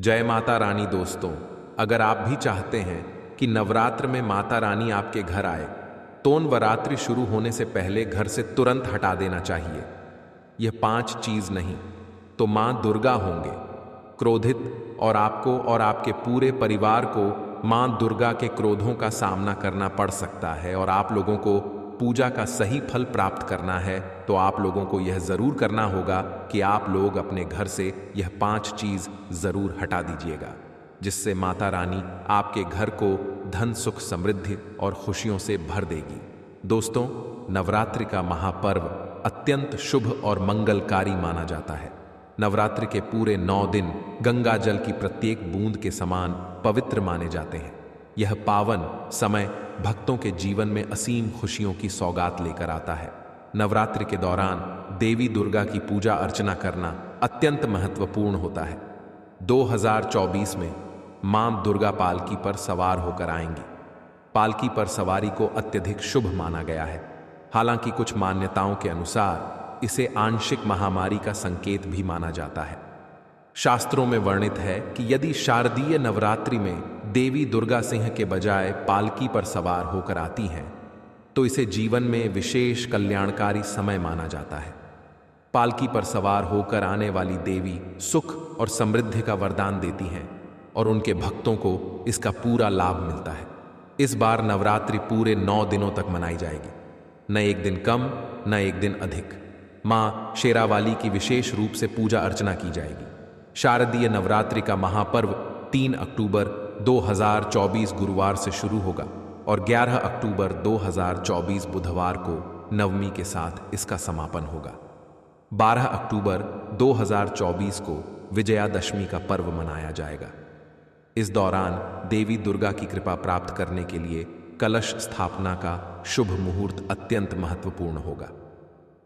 जय माता रानी। दोस्तों, अगर आप भी चाहते हैं कि नवरात्र में माता रानी आपके घर आए तो नवरात्रि शुरू होने से पहले घर से तुरंत हटा देना चाहिए। यह 5 चीज नहीं तो मां दुर्गा होंगे क्रोधित और आपको और आपके पूरे परिवार को मां दुर्गा के क्रोधों का सामना करना पड़ सकता है। और आप लोगों को पूजा का सही फल प्राप्त करना है तो आप लोगों को यह जरूर करना होगा कि आप लोग अपने घर से यह 5 चीज जरूर हटा दीजिएगा, जिससे माता रानी आपके घर को धन सुख समृद्धि और खुशियों से भर देगी। दोस्तों, नवरात्रि का महापर्व अत्यंत शुभ और मंगलकारी माना जाता है। नवरात्रि के पूरे 9 दिन गंगा जल की प्रत्येक बूंद के समान पवित्र माने जाते हैं। यह पावन समय भक्तों के जीवन में असीम खुशियों की सौगात लेकर आता है। नवरात्रि के दौरान देवी दुर्गा की पूजा अर्चना करना अत्यंत महत्वपूर्ण होता है। 2024 में मां दुर्गा पालकी पर सवार होकर आएंगी। पालकी पर सवारी को अत्यधिक शुभ माना गया है। हालांकि कुछ मान्यताओं के अनुसार इसे आंशिक महामारी का संकेत भी माना जाता है। शास्त्रों में वर्णित है कि यदि शारदीय नवरात्रि में देवी दुर्गा सिंह के बजाय पालकी पर सवार होकर आती हैं तो इसे जीवन में विशेष कल्याणकारी समय माना जाता है। पालकी पर सवार होकर आने वाली देवी सुख और समृद्धि का वरदान देती हैं और उनके भक्तों को इसका पूरा लाभ मिलता है। इस बार नवरात्रि पूरे 9 दिनों तक मनाई जाएगी, न एक दिन कम न एक दिन अधिक। मां शेरावाली की विशेष रूप से पूजा अर्चना की जाएगी। शारदीय नवरात्रि का महापर्व 3 अक्टूबर 2024 गुरुवार से शुरू होगा और 11 अक्टूबर 2024 बुधवार को नवमी के साथ इसका समापन होगा। 12 अक्टूबर 2024 को विजयादशमी का पर्व मनाया जाएगा। इस दौरान देवी दुर्गा की कृपा प्राप्त करने के लिए कलश स्थापना का शुभ मुहूर्त अत्यंत महत्वपूर्ण होगा।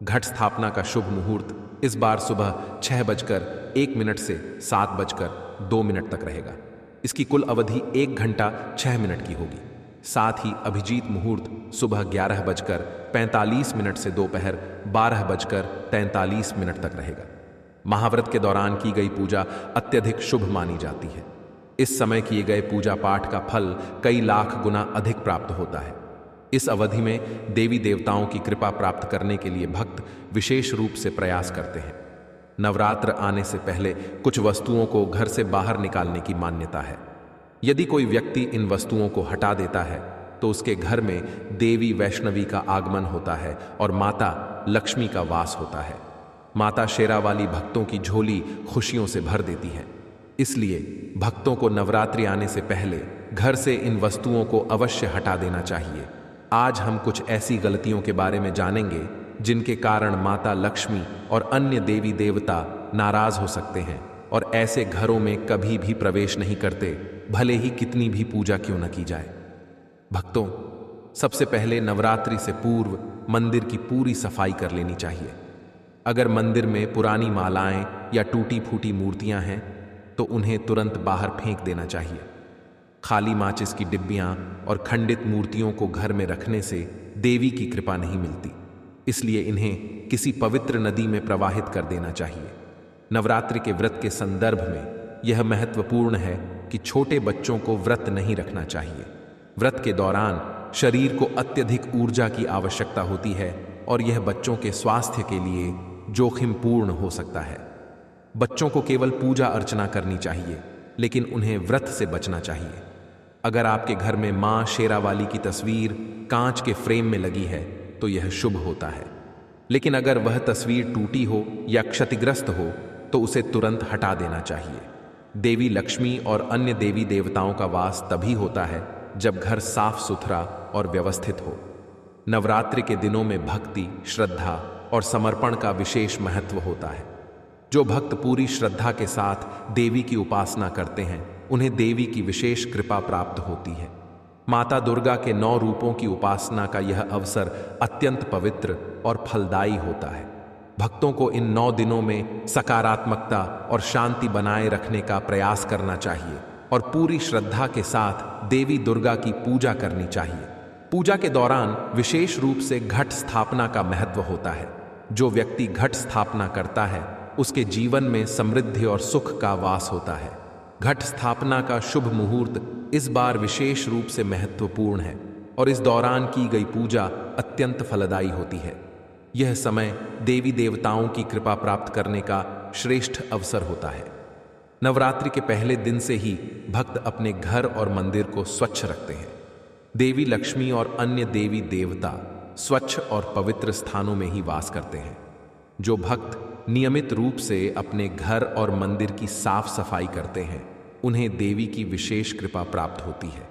घट स्थापना का शुभ मुहूर्त इस बार सुबह 6:01 से 7:02 तक रहेगा। इसकी कुल अवधि 1 घंटा 6 मिनट की होगी। साथ ही अभिजीत मुहूर्त सुबह 11:45 से दोपहर 12:43 तक रहेगा। महाव्रत के दौरान की गई पूजा अत्यधिक शुभ मानी जाती है। इस समय किए गए पूजा पाठ का फल कई लाख गुना अधिक प्राप्त होता है। इस अवधि में देवी देवताओं की कृपा प्राप्त करने के लिए भक्त विशेष रूप से प्रयास करते हैं। नवरात्र आने से पहले कुछ वस्तुओं को घर से बाहर निकालने की मान्यता है। यदि कोई व्यक्ति इन वस्तुओं को हटा देता है तो उसके घर में देवी वैष्णवी का आगमन होता है और माता लक्ष्मी का वास होता है। माता शेरावाली भक्तों की झोली खुशियों से भर देती है। इसलिए भक्तों को नवरात्रि आने से पहले घर से इन वस्तुओं को अवश्य हटा देना चाहिए। आज हम कुछ ऐसी गलतियों के बारे में जानेंगे जिनके कारण माता लक्ष्मी और अन्य देवी देवता नाराज हो सकते हैं और ऐसे घरों में कभी भी प्रवेश नहीं करते, भले ही कितनी भी पूजा क्यों न की जाए। भक्तों, सबसे पहले नवरात्रि से पूर्व मंदिर की पूरी सफाई कर लेनी चाहिए। अगर मंदिर में पुरानी मालाएं या टूटी फूटी मूर्तियां हैं तो उन्हें तुरंत बाहर फेंक देना चाहिए। खाली माचिस की डिब्बियां और खंडित मूर्तियों को घर में रखने से देवी की कृपा नहीं मिलती, इसलिए इन्हें किसी पवित्र नदी में प्रवाहित कर देना चाहिए। नवरात्रि के व्रत के संदर्भ में यह महत्वपूर्ण है कि छोटे बच्चों को व्रत नहीं रखना चाहिए। व्रत के दौरान शरीर को अत्यधिक ऊर्जा की आवश्यकता होती है और यह बच्चों के स्वास्थ्य के लिए जोखिमपूर्ण हो सकता है। बच्चों को केवल पूजा अर्चना करनी चाहिए, लेकिन उन्हें व्रत से बचना चाहिए। अगर आपके घर में मां शेरावाली की तस्वीर कांच के फ्रेम में लगी है तो यह शुभ होता है, लेकिन अगर वह तस्वीर टूटी हो या क्षतिग्रस्त हो तो उसे तुरंत हटा देना चाहिए। देवी लक्ष्मी और अन्य देवी देवताओं का वास तभी होता है जब घर साफ सुथरा और व्यवस्थित हो। नवरात्रि के दिनों में भक्ति, श्रद्धा और समर्पण का विशेष महत्व होता है। जो भक्त पूरी श्रद्धा के साथ देवी की उपासना करते हैं उन्हें देवी की विशेष कृपा प्राप्त होती है। माता दुर्गा के 9 रूपों की उपासना का यह अवसर अत्यंत पवित्र और फलदायी होता है। भक्तों को इन 9 दिनों में सकारात्मकता और शांति बनाए रखने का प्रयास करना चाहिए और पूरी श्रद्धा के साथ देवी दुर्गा की पूजा करनी चाहिए। पूजा के दौरान विशेष रूप से घट स्थापना का महत्व होता है। जो व्यक्ति घट स्थापना करता है उसके जीवन में समृद्धि और सुख का वास होता है। घट स्थापना का शुभ मुहूर्त इस बार विशेष रूप से महत्वपूर्ण है और इस दौरान की गई पूजा अत्यंत फलदायी होती है। यह समय देवी देवताओं की कृपा प्राप्त करने का श्रेष्ठ अवसर होता है। नवरात्रि के पहले दिन से ही भक्त अपने घर और मंदिर को स्वच्छ रखते हैं। देवी लक्ष्मी और अन्य देवी देवता स्वच्छ और पवित्र स्थानों में ही वास करते हैं। जो भक्त नियमित रूप से अपने घर और मंदिर की साफ सफाई करते हैं, उन्हें देवी की विशेष कृपा प्राप्त होती है।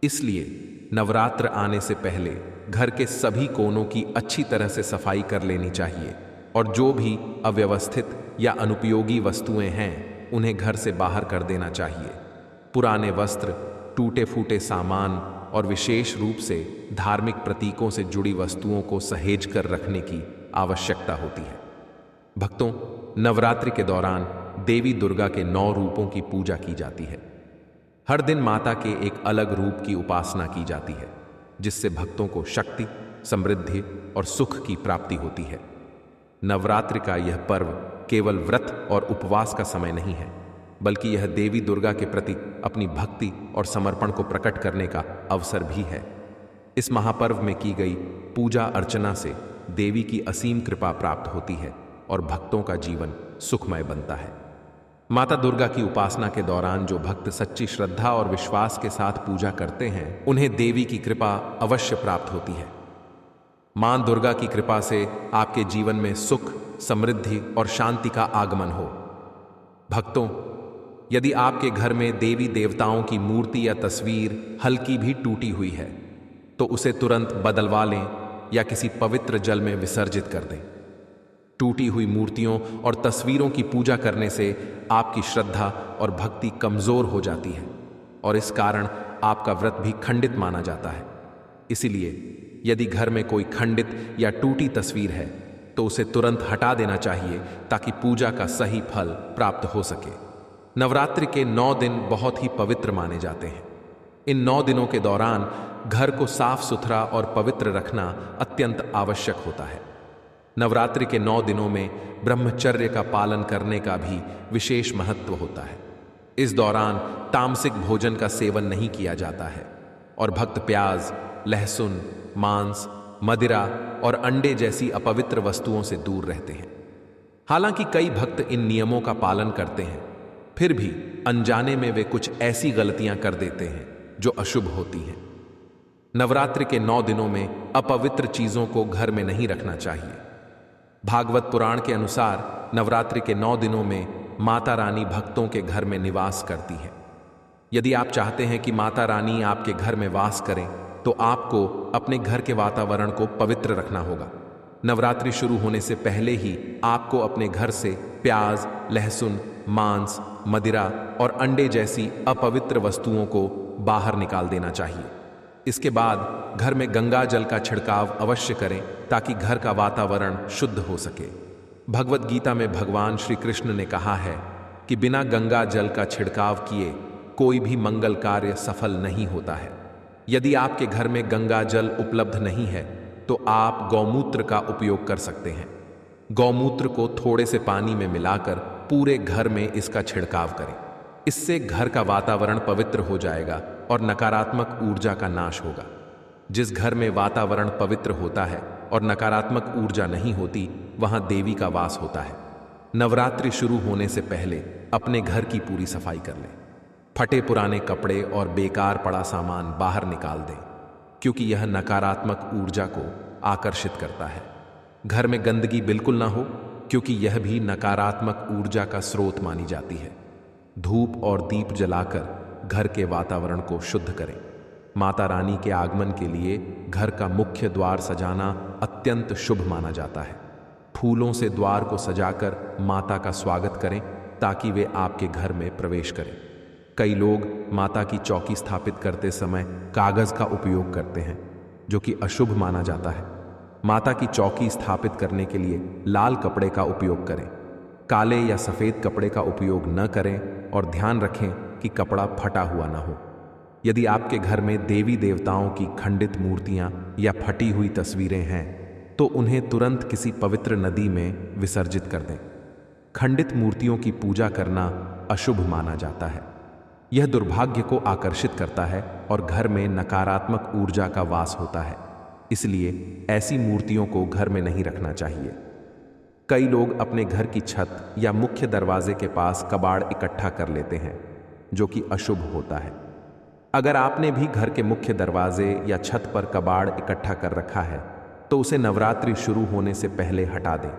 इसलिए नवरात्र आने से पहले घर के सभी कोनों की अच्छी तरह से सफाई कर लेनी चाहिए और जो भी अव्यवस्थित या अनुपयोगी वस्तुएं हैं, उन्हें घर से बाहर कर देना चाहिए। पुराने वस्त्र, टूटे फूटे सामान और विशेष रूप से धार्मिक प्रतीकों से जुड़ी वस्तुओं को सहेज कर रखने की आवश्यकता होती है। भक्तों, नवरात्रि के दौरान देवी दुर्गा के 9 रूपों की पूजा की जाती है। हर दिन माता के एक अलग रूप की उपासना की जाती है, जिससे भक्तों को शक्ति, समृद्धि और सुख की प्राप्ति होती है। नवरात्रि का यह पर्व केवल व्रत और उपवास का समय नहीं है, बल्कि यह देवी दुर्गा के प्रति अपनी भक्ति और समर्पण को प्रकट करने का अवसर भी है। इस महापर्व में की गई पूजा अर्चना से देवी की असीम कृपा प्राप्त होती है और भक्तों का जीवन सुखमय बनता है। माता दुर्गा की उपासना के दौरान जो भक्त सच्ची श्रद्धा और विश्वास के साथ पूजा करते हैं, उन्हें देवी की कृपा अवश्य प्राप्त होती है। मां दुर्गा की कृपा से आपके जीवन में सुख, समृद्धि और शांति का आगमन हो। भक्तों, यदि आपके घर में देवी देवताओं की मूर्ति या तस्वीर हल्की भी टूटी हुई है, तो उसे तुरंत बदलवा लें या किसी पवित्र जल में विसर्जित कर दें। टूटी हुई मूर्तियों और तस्वीरों की पूजा करने से आपकी श्रद्धा और भक्ति कमजोर हो जाती है और इस कारण आपका व्रत भी खंडित माना जाता है। इसीलिए यदि घर में कोई खंडित या टूटी तस्वीर है, तो उसे तुरंत हटा देना चाहिए ताकि पूजा का सही फल प्राप्त हो सके। नवरात्रि के 9 दिन बहुत ही पवित्र माने जाते हैं। इन 9 दिनों के दौरान घर को साफ सुथरा और पवित्र रखना अत्यंत आवश्यक होता है। नवरात्रि के 9 दिनों में ब्रह्मचर्य का पालन करने का भी विशेष महत्व होता है। इस दौरान तामसिक भोजन का सेवन नहीं किया जाता है और भक्त प्याज, लहसुन, मांस, मदिरा और अंडे जैसी अपवित्र वस्तुओं से दूर रहते हैं। हालांकि कई भक्त इन नियमों का पालन करते हैं, फिर भी अनजाने में वे कुछ ऐसी गलतियां कर देते हैं जो अशुभ होती हैं। नवरात्रि के 9 दिनों में अपवित्र चीजों को घर में नहीं रखना चाहिए। भागवत पुराण के अनुसार नवरात्रि के 9 दिनों में माता रानी भक्तों के घर में निवास करती है। यदि आप चाहते हैं कि माता रानी आपके घर में वास करें, तो आपको अपने घर के वातावरण को पवित्र रखना होगा। नवरात्रि शुरू होने से पहले ही आपको अपने घर से प्याज, लहसुन, मांस, मदिरा और अंडे जैसी अपवित्र वस्तुओं को बाहर निकाल देना चाहिए। इसके बाद घर में गंगा जल का छिड़काव अवश्य करें ताकि घर का वातावरण शुद्ध हो सके। भगवत गीता में भगवान श्री कृष्ण ने कहा है कि बिना गंगा जल का छिड़काव किए कोई भी मंगल कार्य सफल नहीं होता है। यदि आपके घर में गंगा जल उपलब्ध नहीं है, तो आप गौमूत्र का उपयोग कर सकते हैं। गौमूत्र को थोड़े से पानी में मिलाकर पूरे घर में इसका छिड़काव करें। इससे घर का वातावरण पवित्र हो जाएगा और नकारात्मक ऊर्जा का नाश होगा। जिस घर में वातावरण पवित्र होता है और नकारात्मक ऊर्जा नहीं होती, वहां देवी का वास होता है। नवरात्रि शुरू होने से पहले अपने घर की पूरी सफाई कर लें। फटे पुराने कपड़े और बेकार पड़ा सामान बाहर निकाल दें, क्योंकि यह नकारात्मक ऊर्जा को आकर्षित करता है। घर में गंदगी बिल्कुल ना हो, क्योंकि यह भी नकारात्मक ऊर्जा का स्रोत मानी जाती है। धूप और दीप जलाकर घर के वातावरण को शुद्ध करें। माता रानी के आगमन के लिए घर का मुख्य द्वार सजाना अत्यंत शुभ माना जाता है। फूलों से द्वार को सजाकर माता का स्वागत करें ताकि वे आपके घर में प्रवेश करें। कई लोग माता की चौकी स्थापित करते समय कागज का उपयोग करते हैं, जो कि अशुभ माना जाता है। माता की चौकी स्थापित करने के लिए लाल कपड़े का उपयोग करें। काले या सफेद कपड़े का उपयोग न करें और ध्यान रखें कि कपड़ा फटा हुआ न हो। यदि आपके घर में देवी देवताओं की खंडित मूर्तियां या फटी हुई तस्वीरें हैं, तो उन्हें तुरंत किसी पवित्र नदी में विसर्जित कर दें। खंडित मूर्तियों की पूजा करना अशुभ माना जाता है। यह दुर्भाग्य को आकर्षित करता है और घर में नकारात्मक ऊर्जा का वास होता है। इसलिए ऐसी मूर्तियों को घर में नहीं रखना चाहिए। कई लोग अपने घर की छत या मुख्य दरवाजे के पास कबाड़ इकट्ठा कर लेते हैं, जो कि अशुभ होता है। अगर आपने भी घर के मुख्य दरवाजे या छत पर कबाड़ इकट्ठा कर रखा है, तो उसे नवरात्रि शुरू होने से पहले हटा दें।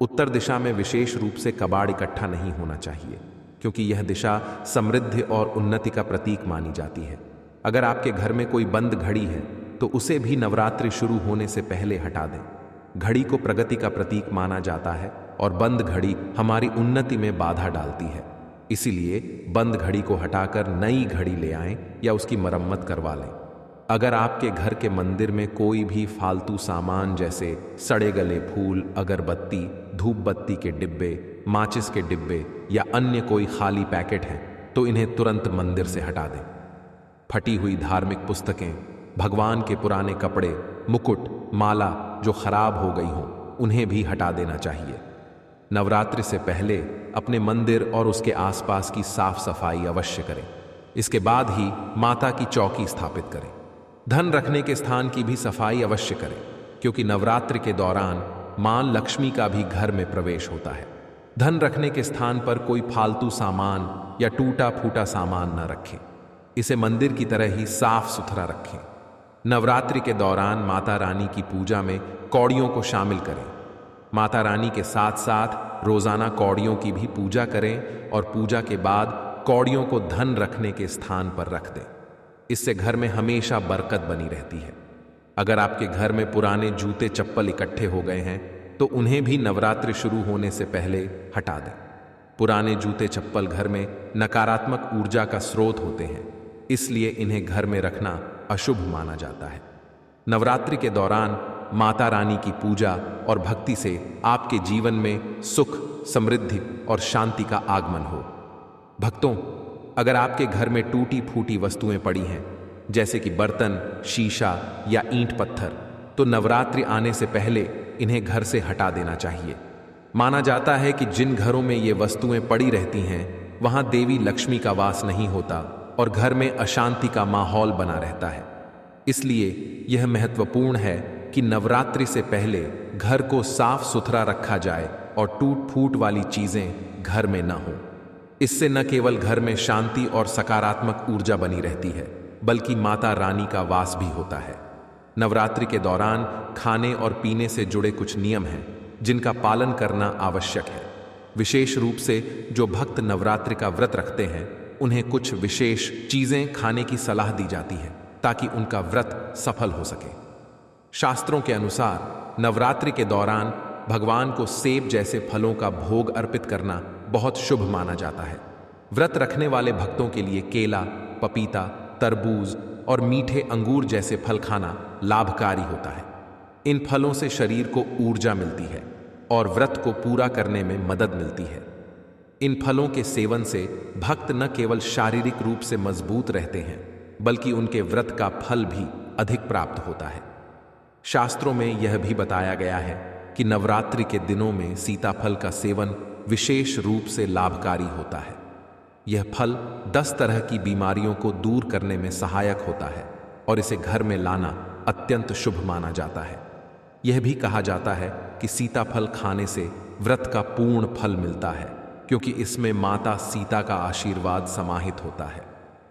उत्तर दिशा में विशेष रूप से कबाड़ इकट्ठा नहीं होना चाहिए, क्योंकि यह दिशा समृद्धि और उन्नति का प्रतीक मानी जाती है। अगर आपके घर में कोई बंद घड़ी है, तो उसे भी नवरात्रि शुरू होने से पहले हटा दें। घड़ी को प्रगति का प्रतीक माना जाता है और बंद घड़ी हमारी उन्नति में बाधा डालती है। इसीलिए बंद घड़ी को हटाकर नई घड़ी ले आएं या उसकी मरम्मत करवा लें। अगर आपके घर के मंदिर में कोई भी फालतू सामान जैसे सड़े गले फूल, अगरबत्ती, धूप बत्ती के डिब्बे, माचिस के डिब्बे या अन्य कोई खाली पैकेट हैं, तो इन्हें तुरंत मंदिर से हटा दें। फटी हुई धार्मिक पुस्तकें, भगवान के पुराने कपड़े, मुकुट, माला जो खराब हो गई हों, उन्हें भी हटा देना चाहिए। नवरात्रि से पहले अपने मंदिर और उसके आसपास की साफ सफाई अवश्य करें। इसके बाद ही माता की चौकी स्थापित करें। धन रखने के स्थान की भी सफाई अवश्य करें, क्योंकि नवरात्रि के दौरान मां लक्ष्मी का भी घर में प्रवेश होता है। धन रखने के स्थान पर कोई फालतू सामान या टूटा फूटा सामान न रखें। इसे मंदिर की तरह ही साफ सुथरा रखें। नवरात्रि के दौरान माता रानी की पूजा में कौड़ियों को शामिल करें। माता रानी के साथ साथ रोजाना कौड़ियों की भी पूजा करें और पूजा के बाद कौड़ियों को धन रखने के स्थान पर रख दें। इससे घर में हमेशा बरकत बनी रहती है। अगर आपके घर में पुराने जूते चप्पल इकट्ठे हो गए हैं, तो उन्हें भी नवरात्रि शुरू होने से पहले हटा दें। पुराने जूते चप्पल घर में नकारात्मक ऊर्जा का स्रोत होते हैं, इसलिए इन्हें घर में रखना अशुभ माना जाता है। नवरात्रि के दौरान माता रानी की पूजा और भक्ति से आपके जीवन में सुख, समृद्धि और शांति का आगमन हो। भक्तों, अगर आपके घर में टूटी फूटी वस्तुएं पड़ी हैं, जैसे कि बर्तन, शीशा या ईंट पत्थर, तो नवरात्रि आने से पहले इन्हें घर से हटा देना चाहिए। माना जाता है कि जिन घरों में ये वस्तुएं पड़ी रहती हैं, वहां देवी लक्ष्मी का वास नहीं होता और घर में अशांति का माहौल बना रहता है। इसलिए यह महत्वपूर्ण है कि नवरात्रि से पहले घर को साफ सुथरा रखा जाए और टूट फूट वाली चीजें घर में न हो। इससे न केवल घर में शांति और सकारात्मक ऊर्जा बनी रहती है, बल्कि माता रानी का वास भी होता है। नवरात्रि के दौरान खाने और पीने से जुड़े कुछ नियम हैं, जिनका पालन करना आवश्यक है। विशेष रूप से जो भक्त नवरात्रि का व्रत रखते हैं, उन्हें कुछ विशेष चीजें खाने की सलाह दी जाती है, ताकि उनका व्रत सफल हो सके। शास्त्रों के अनुसार नवरात्रि के दौरान भगवान को सेब जैसे फलों का भोग अर्पित करना बहुत शुभ माना जाता है। व्रत रखने वाले भक्तों के लिए केला, पपीता, तरबूज और मीठे अंगूर जैसे फल खाना लाभकारी होता है। इन फलों से शरीर को ऊर्जा मिलती है और व्रत को पूरा करने में मदद मिलती है। इन फलों के सेवन से भक्त न केवल शारीरिक रूप से मजबूत रहते हैं, बल्कि उनके व्रत का फल भी अधिक प्राप्त होता है। शास्त्रों में यह भी बताया गया है कि नवरात्रि के दिनों में सीताफल का सेवन विशेष रूप से लाभकारी होता है। यह फल 10 तरह की बीमारियों को दूर करने में सहायक होता है और इसे घर में लाना अत्यंत शुभ माना जाता है। यह भी कहा जाता है कि सीताफल खाने से व्रत का पूर्ण फल मिलता है, क्योंकि इसमें माता सीता का आशीर्वाद समाहित होता है।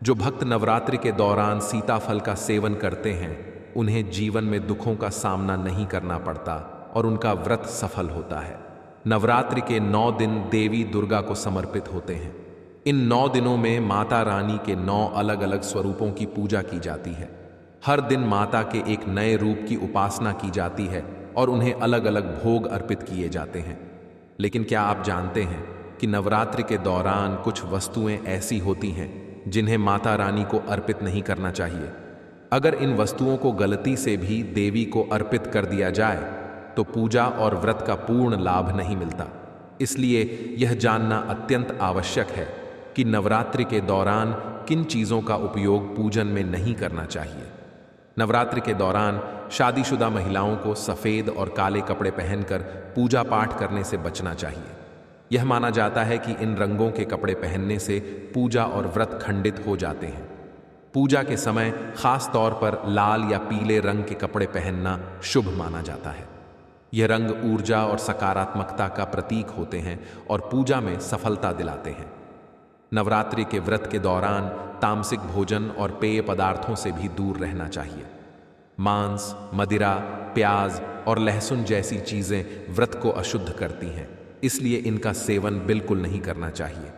जो भक्त नवरात्रि के दौरान सीताफल का सेवन करते हैं, उन्हें जीवन में दुखों का सामना नहीं करना पड़ता और उनका व्रत सफल होता है। नवरात्रि के 9 दिन देवी दुर्गा को समर्पित होते हैं। इन 9 दिनों में माता रानी के 9 अलग अलग स्वरूपों की पूजा की जाती है। हर दिन माता के एक नए रूप की उपासना की जाती है और उन्हें अलग अलग भोग अर्पित किए जाते हैं। लेकिन क्या आप जानते हैं कि नवरात्रि के दौरान कुछ वस्तुएं ऐसी होती हैं जिन्हें माता रानी को अर्पित नहीं करना चाहिए? अगर इन वस्तुओं को गलती से भी देवी को अर्पित कर दिया जाए, तो पूजा और व्रत का पूर्ण लाभ नहीं मिलता। इसलिए यह जानना अत्यंत आवश्यक है कि नवरात्रि के दौरान किन चीज़ों का उपयोग पूजन में नहीं करना चाहिए। नवरात्रि के दौरान शादीशुदा महिलाओं को सफ़ेद और काले कपड़े पहनकर पूजा पाठ करने से बचना चाहिए। यह माना जाता है कि इन रंगों के कपड़े पहनने से पूजा और व्रत खंडित हो जाते हैं। पूजा के समय खास तौर पर लाल या पीले रंग के कपड़े पहनना शुभ माना जाता है। यह रंग ऊर्जा और सकारात्मकता का प्रतीक होते हैं और पूजा में सफलता दिलाते हैं। नवरात्रि के व्रत के दौरान तामसिक भोजन और पेय पदार्थों से भी दूर रहना चाहिए। मांस, मदिरा, प्याज और लहसुन जैसी चीजें व्रत को अशुद्ध करती हैं, इसलिए इनका सेवन बिल्कुल नहीं करना चाहिए।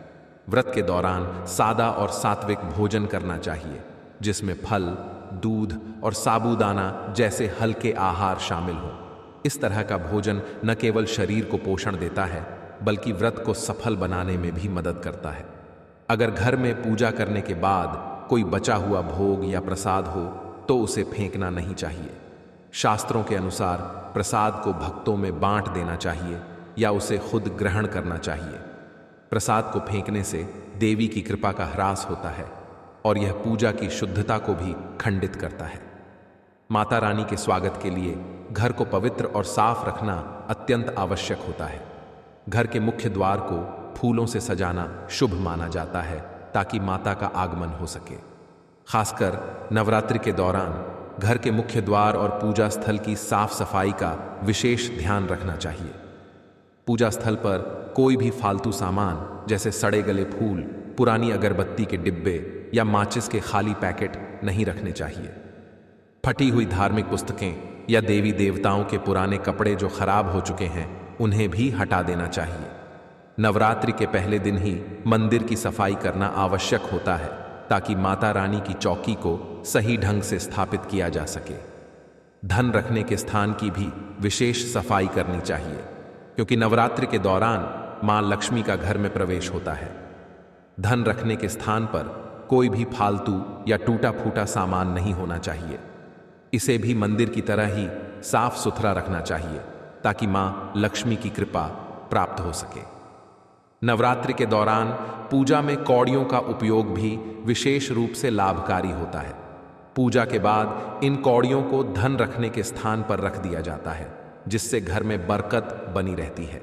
व्रत के दौरान सादा और सात्विक भोजन करना चाहिए, जिसमें फल, दूध और साबूदाना जैसे हल्के आहार शामिल हों। इस तरह का भोजन न केवल शरीर को पोषण देता है, बल्कि व्रत को सफल बनाने में भी मदद करता है। अगर घर में पूजा करने के बाद कोई बचा हुआ भोग या प्रसाद हो तो उसे फेंकना नहीं चाहिए। शास्त्रों के अनुसार प्रसाद को भक्तों में बांट देना चाहिए या उसे खुद ग्रहण करना चाहिए। प्रसाद को फेंकने से देवी की कृपा का ह्रास होता है और यह पूजा की शुद्धता को भी खंडित करता है। माता रानी के स्वागत के लिए घर को पवित्र और साफ रखना अत्यंत आवश्यक होता है। घर के मुख्य द्वार को फूलों से सजाना शुभ माना जाता है ताकि माता का आगमन हो सके। खासकर नवरात्रि के दौरान घर के मुख्य द्वार और पूजा स्थल की साफ सफाई का विशेष ध्यान रखना चाहिए। पूजा स्थल पर कोई भी फालतू सामान जैसे सड़े गले फूल, पुरानी अगरबत्ती के डिब्बे या माचिस के खाली पैकेट नहीं रखने चाहिए। फटी हुई धार्मिक पुस्तकें या देवी देवताओं के पुराने कपड़े जो खराब हो चुके हैं उन्हें भी हटा देना चाहिए। नवरात्रि के पहले दिन ही मंदिर की सफाई करना आवश्यक होता है ताकि माता रानी की चौकी को सही ढंग से स्थापित किया जा सके। धन रखने के स्थान की भी विशेष सफाई करनी चाहिए, क्योंकि नवरात्रि के दौरान मां लक्ष्मी का घर में प्रवेश होता है। धन रखने के स्थान पर कोई भी फालतू या टूटा फूटा सामान नहीं होना चाहिए। इसे भी मंदिर की तरह ही साफ सुथरा रखना चाहिए ताकि मां लक्ष्मी की कृपा प्राप्त हो सके। नवरात्रि के दौरान पूजा में कौड़ियों का उपयोग भी विशेष रूप से लाभकारी होता है। पूजा के बाद इन कौड़ियों को धन रखने के स्थान पर रख दिया जाता है, जिससे घर में बरकत बनी रहती है।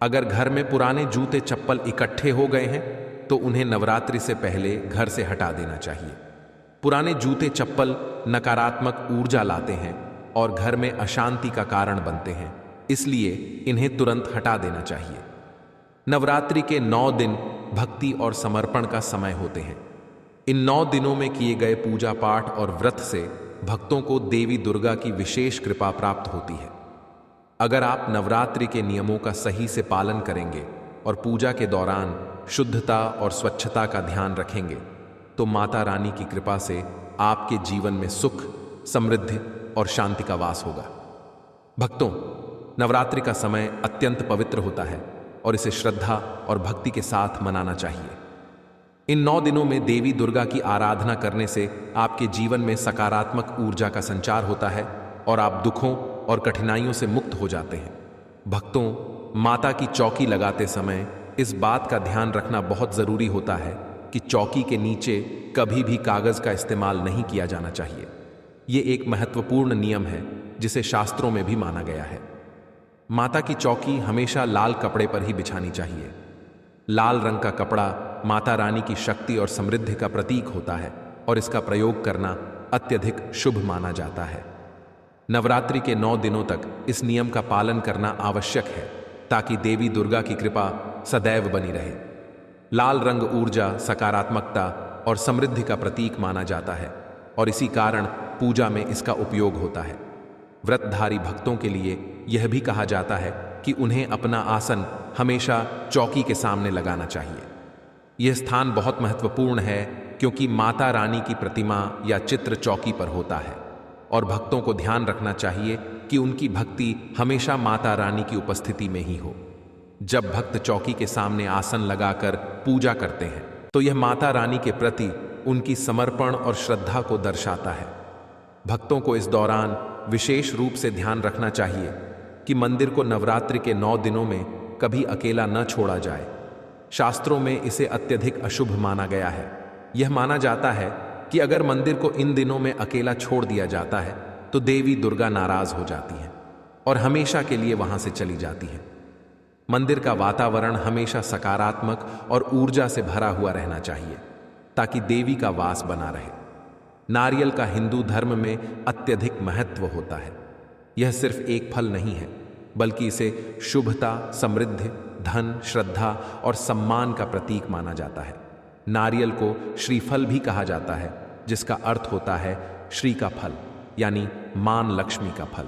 अगर घर में पुराने जूते चप्पल इकट्ठे हो गए हैं तो उन्हें नवरात्रि से पहले घर से हटा देना चाहिए। पुराने जूते चप्पल नकारात्मक ऊर्जा लाते हैं और घर में अशांति का कारण बनते हैं, इसलिए इन्हें तुरंत हटा देना चाहिए। नवरात्रि के 9 दिन भक्ति और समर्पण का समय होते हैं। इन 9 दिनों में किए गए पूजा पाठ और व्रत से भक्तों को देवी दुर्गा की विशेष कृपा प्राप्त होती है। अगर आप नवरात्रि के नियमों का सही से पालन करेंगे और पूजा के दौरान शुद्धता और स्वच्छता का ध्यान रखेंगे तो माता रानी की कृपा से आपके जीवन में सुख, समृद्धि और शांति का वास होगा। भक्तों, नवरात्रि का समय अत्यंत पवित्र होता है और इसे श्रद्धा और भक्ति के साथ मनाना चाहिए। इन 9 दिनों में देवी दुर्गा की आराधना करने से आपके जीवन में सकारात्मक ऊर्जा का संचार होता है और आप दुखों और कठिनाइयों से मुक्त हो जाते हैं। भक्तों, माता की चौकी लगाते समय इस बात का ध्यान रखना बहुत जरूरी होता है कि चौकी के नीचे कभी भी कागज का इस्तेमाल नहीं किया जाना चाहिए। ये एक महत्वपूर्ण नियम है जिसे शास्त्रों में भी माना गया है। माता की चौकी हमेशा लाल कपड़े पर ही बिछानी चाहिए। लाल रंग का कपड़ा माता रानी की शक्ति और समृद्धि का प्रतीक होता है और इसका प्रयोग करना अत्यधिक शुभ माना जाता है। नवरात्रि के 9 दिनों तक इस नियम का पालन करना आवश्यक है ताकि देवी दुर्गा की कृपा सदैव बनी रहे। लाल रंग ऊर्जा, सकारात्मकता और समृद्धि का प्रतीक माना जाता है और इसी कारण पूजा में इसका उपयोग होता है। व्रतधारी भक्तों के लिए यह भी कहा जाता है कि उन्हें अपना आसन हमेशा चौकी के सामने लगाना चाहिए। यह स्थान बहुत महत्वपूर्ण है क्योंकि माता रानी की प्रतिमा या चित्र चौकी पर होता है और भक्तों को ध्यान रखना चाहिए कि उनकी भक्ति हमेशा माता रानी की उपस्थिति में ही हो। जब भक्त चौकी के सामने आसन लगाकर पूजा करते हैं तो यह माता रानी के प्रति उनकी समर्पण और श्रद्धा को दर्शाता है। भक्तों को इस दौरान विशेष रूप से ध्यान रखना चाहिए कि मंदिर को नवरात्रि के 9 दिनों में कभी अकेला न छोड़ा जाए। शास्त्रों में इसे अत्यधिक अशुभ माना गया है। यह माना जाता है कि अगर मंदिर को इन दिनों में अकेला छोड़ दिया जाता है तो देवी दुर्गा नाराज हो जाती हैं और हमेशा के लिए वहां से चली जाती हैं। मंदिर का वातावरण हमेशा सकारात्मक और ऊर्जा से भरा हुआ रहना चाहिए ताकि देवी का वास बना रहे। नारियल का हिंदू धर्म में अत्यधिक महत्व होता है। यह सिर्फ एक फल नहीं है, बल्कि इसे शुभता, समृद्धि, धन, श्रद्धा और सम्मान का प्रतीक माना जाता है। नारियल को श्रीफल भी कहा जाता है, जिसका अर्थ होता है श्री का फल, यानी मान लक्ष्मी का फल।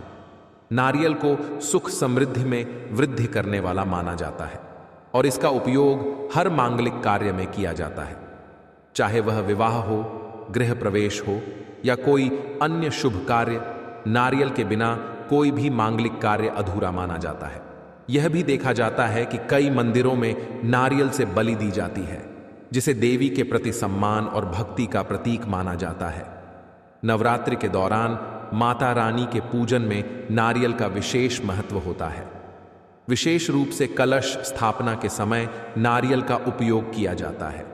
नारियल को सुख समृद्धि में वृद्धि करने वाला माना जाता है और इसका उपयोग हर मांगलिक कार्य में किया जाता है, चाहे वह विवाह हो, गृह प्रवेश हो या कोई अन्य शुभ कार्य। नारियल के बिना कोई भी मांगलिक कार्य अधूरा माना जाता है। यह भी देखा जाता है कि कई मंदिरों में नारियल से बलि दी जाती है, जिसे देवी के प्रति सम्मान और भक्ति का प्रतीक माना जाता है। नवरात्रि के दौरान माता रानी के पूजन में नारियल का विशेष महत्व होता है। विशेष रूप से कलश स्थापना के समय नारियल का उपयोग किया जाता है।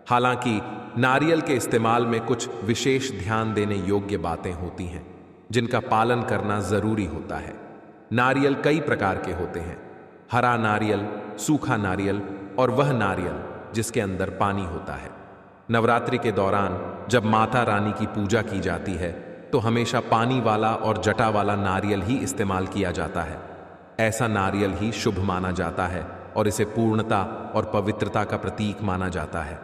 हालांकि नारियल के इस्तेमाल में कुछ विशेष ध्यान देने योग्य बातें होती हैं, जिनका पालन करना जरूरी होता है। नारियल कई प्रकार के होते हैं: हरा नारियल, सूखा नारियल और वह नारियल जिसके अंदर पानी होता है। नवरात्रि के दौरान जब माता रानी की पूजा की जाती है तो हमेशा पानी वाला और जटा वाला नारियल ही इस्तेमाल किया जाता है। ऐसा नारियल ही शुभ माना जाता है और इसे पूर्णता और पवित्रता का प्रतीक माना जाता है।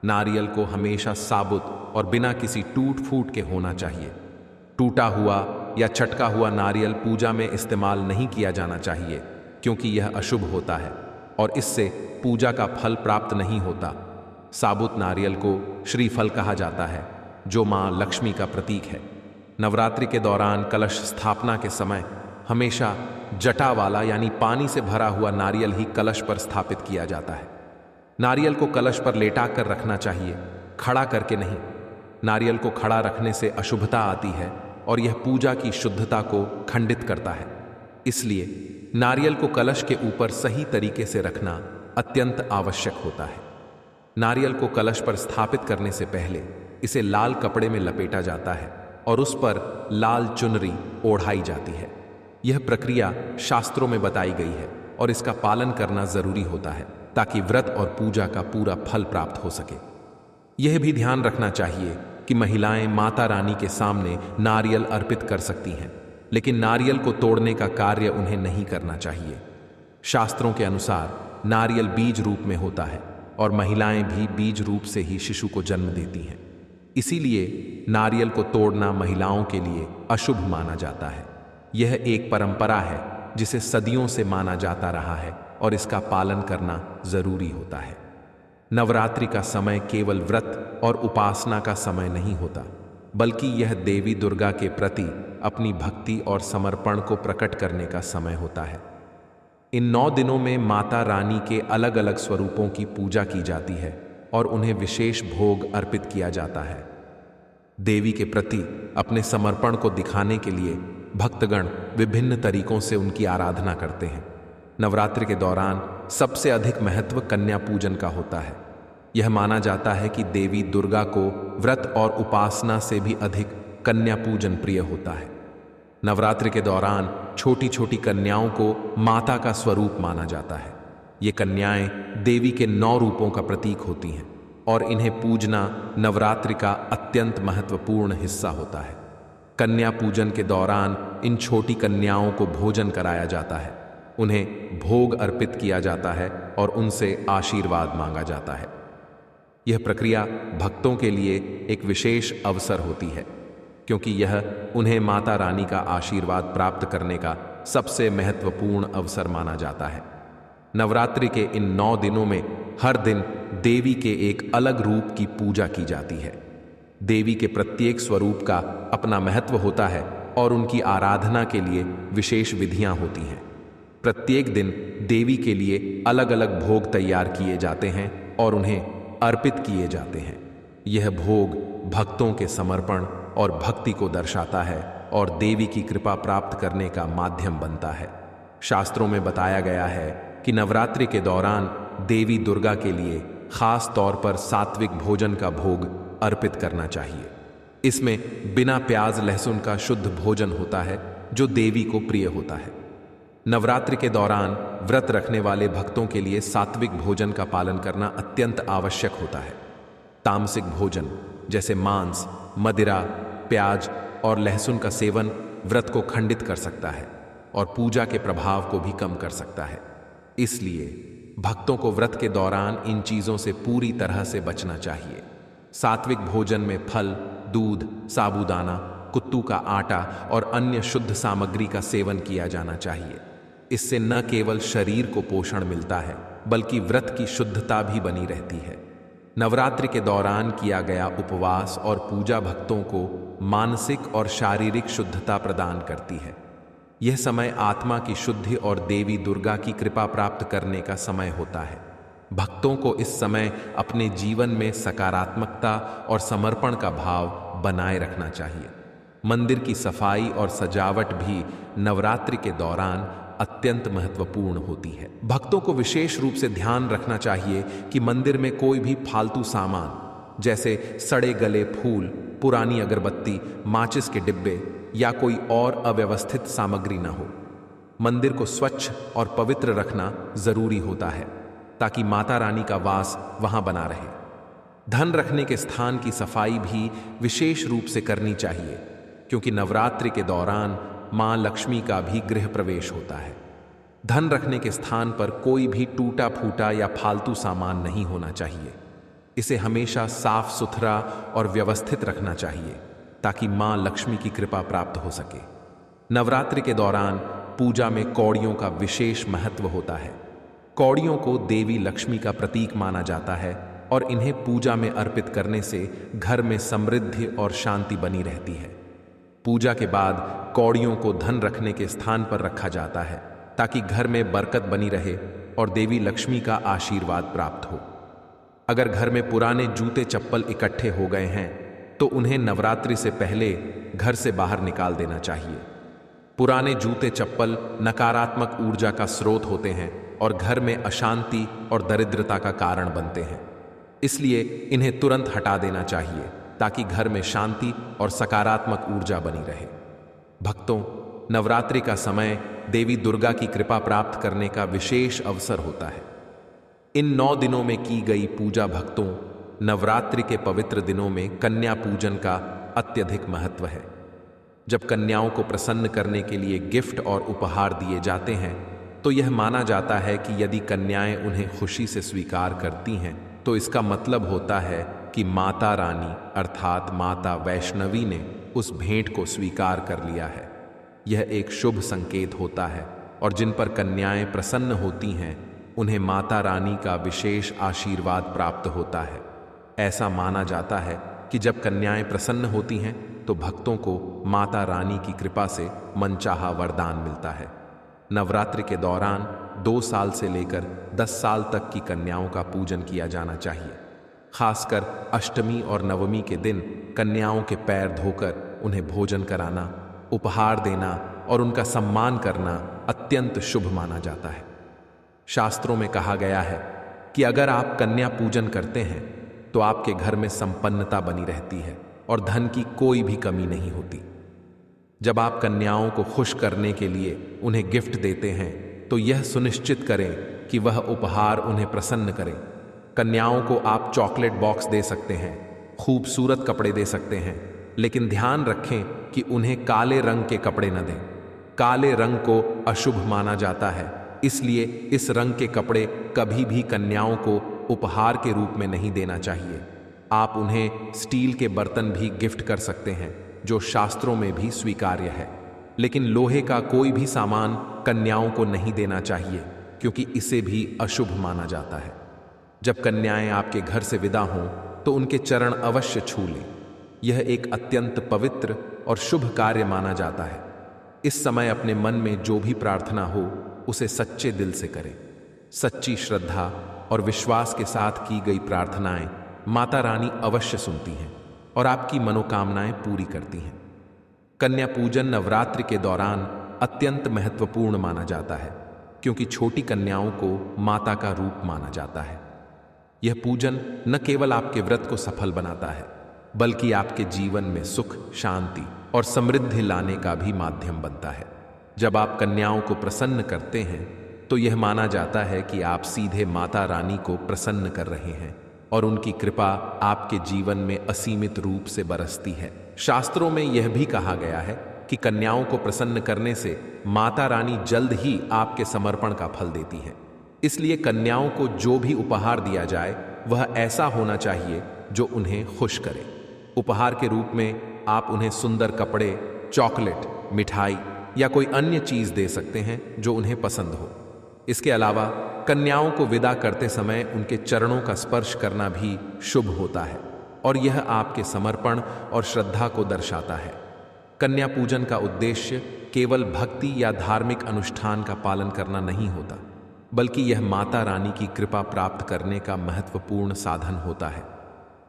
नारियल को हमेशा साबुत और बिना किसी टूट फूट के होना चाहिए। टूटा हुआ या चटका हुआ नारियल पूजा में इस्तेमाल नहीं किया जाना चाहिए, क्योंकि यह अशुभ होता है और इससे पूजा का फल प्राप्त नहीं होता। साबुत नारियल को श्रीफल कहा जाता है, जो मां लक्ष्मी का प्रतीक है। नवरात्रि के दौरान कलश स्थापना के समय हमेशा जटा वाला यानी पानी से भरा हुआ नारियल ही कलश पर स्थापित किया जाता है। नारियल को कलश पर लेटा कर रखना चाहिए, खड़ा करके नहीं। नारियल को खड़ा रखने से अशुभता आती है और यह पूजा की शुद्धता को खंडित करता है। इसलिए नारियल को कलश के ऊपर सही तरीके से रखना अत्यंत आवश्यक होता है। नारियल को कलश पर स्थापित करने से पहले इसे लाल कपड़े में लपेटा जाता है और उस पर लाल चुनरी ओढ़ाई जाती है। यह प्रक्रिया शास्त्रों में बताई गई है और इसका पालन करना जरूरी होता है ताकि व्रत और पूजा का पूरा फल प्राप्त हो सके। यह भी ध्यान रखना चाहिए कि महिलाएं माता रानी के सामने नारियल अर्पित कर सकती हैं, लेकिन नारियल को तोड़ने का कार्य उन्हें नहीं करना चाहिए। शास्त्रों के अनुसार नारियल बीज रूप में होता है और महिलाएं भी बीज रूप से ही शिशु को जन्म देती हैं। इसीलिए नारियल को तोड़ना महिलाओं के लिए अशुभ माना जाता है। यह एक परंपरा है जिसे सदियों से माना जाता रहा है और इसका पालन करना जरूरी होता है। नवरात्रि का समय केवल व्रत और उपासना का समय नहीं होता, बल्कि यह देवी दुर्गा के प्रति अपनी भक्ति और समर्पण को प्रकट करने का समय होता है। इन 9 दिनों में माता रानी के अलग अलग स्वरूपों की पूजा की जाती है और उन्हें विशेष भोग अर्पित किया जाता है। देवी के प्रति अपने समर्पण को दिखाने के लिए भक्तगण विभिन्न तरीकों से उनकी आराधना करते हैं। नवरात्रि के दौरान सबसे अधिक महत्व कन्या पूजन का होता है। यह माना जाता है कि देवी दुर्गा को व्रत और उपासना से भी अधिक कन्या पूजन प्रिय होता है। नवरात्रि के दौरान छोटी छोटी कन्याओं को माता का स्वरूप माना जाता है। ये कन्याएं देवी के 9 रूपों का प्रतीक होती हैं और इन्हें पूजना नवरात्रि का अत्यंत महत्वपूर्ण हिस्सा होता है। कन्या पूजन के दौरान इन छोटी कन्याओं को भोजन कराया जाता है, उन्हें भोग अर्पित किया जाता है और उनसे आशीर्वाद मांगा जाता है। यह प्रक्रिया भक्तों के लिए एक विशेष अवसर होती है, क्योंकि यह उन्हें माता रानी का आशीर्वाद प्राप्त करने का सबसे महत्वपूर्ण अवसर माना जाता है। नवरात्रि के इन 9 दिनों में हर दिन देवी के एक अलग रूप की पूजा की जाती है। देवी के प्रत्येक स्वरूप का अपना महत्व होता है और उनकी आराधना के लिए विशेष विधियां होती हैं। प्रत्येक दिन देवी के लिए अलग अलग भोग तैयार किए जाते हैं और उन्हें अर्पित किए जाते हैं। यह भोग भक्तों के समर्पण और भक्ति को दर्शाता है और देवी की कृपा प्राप्त करने का माध्यम बनता है। शास्त्रों में बताया गया है कि नवरात्रि के दौरान देवी दुर्गा के लिए खास तौर पर सात्विक भोजन का भोग अर्पित करना चाहिए। इसमें बिना प्याज लहसुन का शुद्ध भोजन होता है जो देवी को प्रिय होता है। नवरात्रि के दौरान व्रत रखने वाले भक्तों के लिए सात्विक भोजन का पालन करना अत्यंत आवश्यक होता है। तामसिक भोजन जैसे मांस, मदिरा, प्याज और लहसुन का सेवन व्रत को खंडित कर सकता है और पूजा के प्रभाव को भी कम कर सकता है। इसलिए भक्तों को व्रत के दौरान इन चीजों से पूरी तरह से बचना चाहिए। सात्विक भोजन में फल, दूध, साबूदाना, कुत्तू का आटा और अन्य शुद्ध सामग्री का सेवन किया जाना चाहिए। इससे न केवल शरीर को पोषण मिलता है बल्कि व्रत की शुद्धता भी बनी रहती है। नवरात्रि के दौरान किया गया उपवास और पूजा भक्तों को मानसिक और शारीरिक शुद्धता प्रदान करती है। यह समय आत्मा की शुद्धि और देवी दुर्गा की कृपा प्राप्त करने का समय होता है। भक्तों को इस समय अपने जीवन में सकारात्मकता और समर्पण का भाव बनाए रखना चाहिए। मंदिर की सफाई और सजावट भी नवरात्रि के दौरान अत्यंत महत्वपूर्ण होती है। भक्तों को विशेष रूप से ध्यान रखना चाहिए कि मंदिर में कोई भी फालतू सामान जैसे सड़े गले फूल, पुरानी अगरबत्ती, माचिस के डिब्बे या कोई और अव्यवस्थित सामग्री न हो। मंदिर को स्वच्छ और पवित्र रखना जरूरी होता है ताकि माता रानी का वास वहां बना रहे। धन रखने के स्थान की सफाई भी विशेष रूप से करनी चाहिए क्योंकि नवरात्रि के दौरान मां लक्ष्मी का भी गृह प्रवेश होता है। धन रखने के स्थान पर कोई भी टूटा फूटा या फालतू सामान नहीं होना चाहिए। इसे हमेशा साफ सुथरा और व्यवस्थित रखना चाहिए ताकि मां लक्ष्मी की कृपा प्राप्त हो सके। नवरात्रि के दौरान पूजा में कौड़ियों का विशेष महत्व होता है। कौड़ियों को देवी लक्ष्मी का प्रतीक माना जाता है और इन्हें पूजा में अर्पित करने से घर में समृद्धि और शांति बनी रहती है। पूजा के बाद कौड़ियों को धन रखने के स्थान पर रखा जाता है ताकि घर में बरकत बनी रहे और देवी लक्ष्मी का आशीर्वाद प्राप्त हो। अगर घर में पुराने जूते चप्पल इकट्ठे हो गए हैं तो उन्हें नवरात्रि से पहले घर से बाहर निकाल देना चाहिए। पुराने जूते चप्पल नकारात्मक ऊर्जा का स्रोत होते हैं और घर में अशांति और दरिद्रता का कारण बनते हैं। इसलिए इन्हें तुरंत हटा देना चाहिए ताकि घर में शांति और सकारात्मक ऊर्जा बनी रहे। भक्तों, नवरात्रि का समय देवी दुर्गा की कृपा प्राप्त करने का विशेष अवसर होता है। इन 9 दिनों में की गई पूजा भक्तों, नवरात्रि के पवित्र दिनों में कन्या पूजन का अत्यधिक महत्व है। जब कन्याओं को प्रसन्न करने के लिए गिफ्ट और उपहार दिए जाते हैं तो यह माना जाता है कि यदि कन्याएं उन्हें खुशी से स्वीकार करती हैं तो इसका मतलब होता है कि माता रानी अर्थात माता वैष्णवी ने उस भेंट को स्वीकार कर लिया है। यह एक शुभ संकेत होता है और जिन पर कन्याएं प्रसन्न होती हैं उन्हें माता रानी का विशेष आशीर्वाद प्राप्त होता है। ऐसा माना जाता है कि जब कन्याएं प्रसन्न होती हैं तो भक्तों को माता रानी की कृपा से मनचाहा वरदान मिलता है। नवरात्रि के दौरान 2 साल से लेकर 10 साल तक की कन्याओं का पूजन किया जाना चाहिए। खासकर अष्टमी और नवमी के दिन कन्याओं के पैर धोकर उन्हें भोजन कराना, उपहार देना और उनका सम्मान करना अत्यंत शुभ माना जाता है। शास्त्रों में कहा गया है कि अगर आप कन्या पूजन करते हैं तो आपके घर में संपन्नता बनी रहती है और धन की कोई भी कमी नहीं होती। जब आप कन्याओं को खुश करने के लिए उन्हें गिफ्ट देते हैं तो यह सुनिश्चित करें कि वह उपहार उन्हें प्रसन्न करें। कन्याओं को आप चॉकलेट बॉक्स दे सकते हैं, खूबसूरत कपड़े दे सकते हैं, लेकिन ध्यान रखें कि उन्हें काले रंग के कपड़े न दें। काले रंग को अशुभ माना जाता है, इसलिए इस रंग के कपड़े कभी भी कन्याओं को उपहार के रूप में नहीं देना चाहिए। आप उन्हें स्टील के बर्तन भी गिफ्ट कर सकते हैं जो शास्त्रों में भी स्वीकार्य है, लेकिन लोहे का कोई भी सामान कन्याओं को नहीं देना चाहिए क्योंकि इसे भी अशुभ माना जाता है। जब कन्याएं आपके घर से विदा हों तो उनके चरण अवश्य छू लें। यह एक अत्यंत पवित्र और शुभ कार्य माना जाता है। इस समय अपने मन में जो भी प्रार्थना हो उसे सच्चे दिल से करें। सच्ची श्रद्धा और विश्वास के साथ की गई प्रार्थनाएं माता रानी अवश्य सुनती हैं और आपकी मनोकामनाएं पूरी करती हैं। कन्या पूजन नवरात्रि के दौरान अत्यंत महत्वपूर्ण माना जाता है क्योंकि छोटी कन्याओं को माता का रूप माना जाता है। यह पूजन न केवल आपके व्रत को सफल बनाता है बल्कि आपके जीवन में सुख, शांति और समृद्धि लाने का भी माध्यम बनता है। जब आप कन्याओं को प्रसन्न करते हैं तो यह माना जाता है कि आप सीधे माता रानी को प्रसन्न कर रहे हैं और उनकी कृपा आपके जीवन में असीमित रूप से बरसती है। शास्त्रों में यह भी कहा गया है कि कन्याओं को प्रसन्न करने से माता रानी जल्द ही आपके समर्पण का फल देती है। इसलिए कन्याओं को जो भी उपहार दिया जाए वह ऐसा होना चाहिए जो उन्हें खुश करे। उपहार के रूप में आप उन्हें सुंदर कपड़े, चॉकलेट, मिठाई या कोई अन्य चीज दे सकते हैं जो उन्हें पसंद हो। इसके अलावा कन्याओं को विदा करते समय उनके चरणों का स्पर्श करना भी शुभ होता है और यह आपके समर्पण और श्रद्धा को दर्शाता है। कन्या पूजन का उद्देश्य केवल भक्ति या धार्मिक अनुष्ठान का पालन करना नहीं होता, बल्कि यह माता रानी की कृपा प्राप्त करने का महत्वपूर्ण साधन होता है।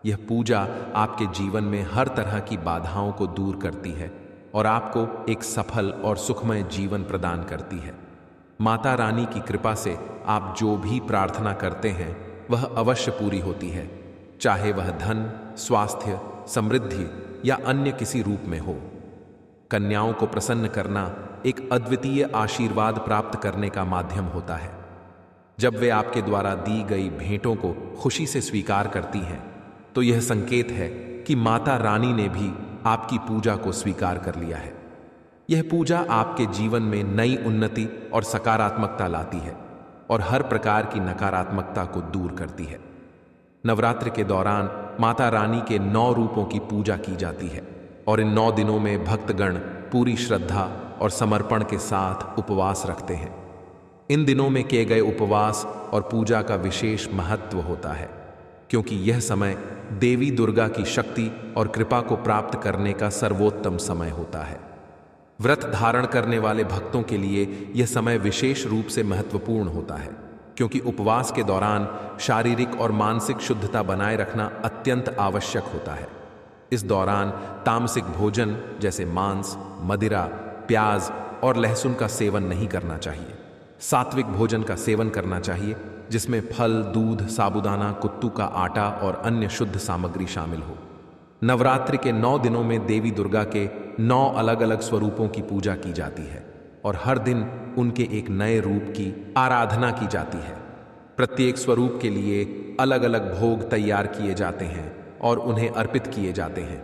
यह पूजा आपके जीवन में हर तरह की बाधाओं को दूर करती है और आपको एक सफल और सुखमय जीवन प्रदान करती है। माता रानी की कृपा से आप जो भी प्रार्थना करते हैं वह अवश्य पूरी होती है, चाहे वह धन, स्वास्थ्य, समृद्धि या अन्य किसी रूप में हो। कन्याओं को प्रसन्न करना एक अद्वितीय आशीर्वाद प्राप्त करने का माध्यम होता है। जब वे आपके द्वारा दी गई भेंटों को खुशी से स्वीकार करती हैं, तो यह संकेत है कि माता रानी ने भी आपकी पूजा को स्वीकार कर लिया है। यह पूजा आपके जीवन में नई उन्नति और सकारात्मकता लाती है और हर प्रकार की नकारात्मकता को दूर करती है। नवरात्र के दौरान माता रानी के 9 रूपों की पूजा की जाती है और इन 9 दिनों में भक्तगण पूरी श्रद्धा और समर्पण के साथ उपवास रखते हैं। इन दिनों में किए गए उपवास और पूजा का विशेष महत्व होता है, क्योंकि यह समय देवी दुर्गा की शक्ति और कृपा को प्राप्त करने का सर्वोत्तम समय होता है। व्रत धारण करने वाले भक्तों के लिए यह समय विशेष रूप से महत्वपूर्ण होता है, क्योंकि उपवास के दौरान शारीरिक और मानसिक शुद्धता बनाए रखना अत्यंत आवश्यक होता है। इस दौरान तामसिक भोजन जैसे मांस, मदिरा, प्याज और लहसुन का सेवन नहीं करना चाहिए। सात्विक भोजन का सेवन करना चाहिए, जिसमें फल, दूध, साबूदाना, कुत्तू का आटा और अन्य शुद्ध सामग्री शामिल हो। नवरात्रि के 9 दिनों में देवी दुर्गा के 9 अलग अलग स्वरूपों की पूजा की जाती है और हर दिन उनके एक नए रूप की आराधना की जाती है। प्रत्येक स्वरूप के लिए अलग अलग भोग तैयार किए जाते हैं और उन्हें अर्पित किए जाते हैं।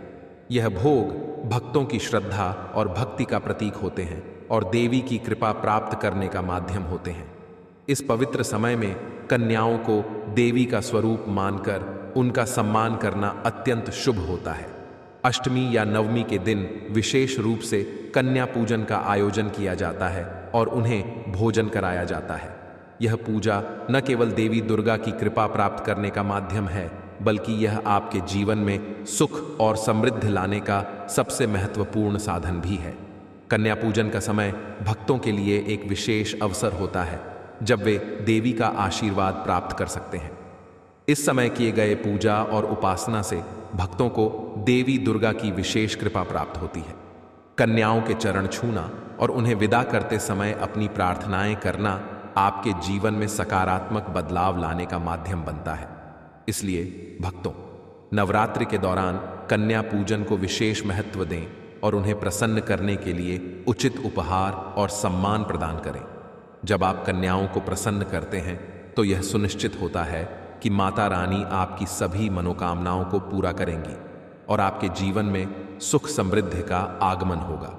यह भोग भक्तों की श्रद्धा और भक्ति का प्रतीक होते हैं और देवी की कृपा प्राप्त करने का माध्यम होते हैं। इस पवित्र समय में कन्याओं को देवी का स्वरूप मानकर उनका सम्मान करना अत्यंत शुभ होता है। अष्टमी या नवमी के दिन विशेष रूप से कन्या पूजन का आयोजन किया जाता है और उन्हें भोजन कराया जाता है। यह पूजा न केवल देवी दुर्गा की कृपा प्राप्त करने का माध्यम है, बल्कि यह आपके जीवन में सुख और समृद्धि लाने का सबसे महत्वपूर्ण साधन भी है। कन्या पूजन का समय भक्तों के लिए एक विशेष अवसर होता है, जब वे देवी का आशीर्वाद प्राप्त कर सकते हैं। इस समय किए गए पूजा और उपासना से भक्तों को देवी दुर्गा की विशेष कृपा प्राप्त होती है। कन्याओं के चरण छूना और उन्हें विदा करते समय अपनी प्रार्थनाएं करना आपके जीवन में सकारात्मक बदलाव लाने का माध्यम बनता है। इसलिए भक्तों, नवरात्रि के दौरान कन्या पूजन को विशेष महत्व दें और उन्हें प्रसन्न करने के लिए उचित उपहार और सम्मान प्रदान करें। जब आप कन्याओं को प्रसन्न करते हैं तो यह सुनिश्चित होता है कि माता रानी आपकी सभी मनोकामनाओं को पूरा करेंगी और आपके जीवन में सुख समृद्धि का आगमन होगा।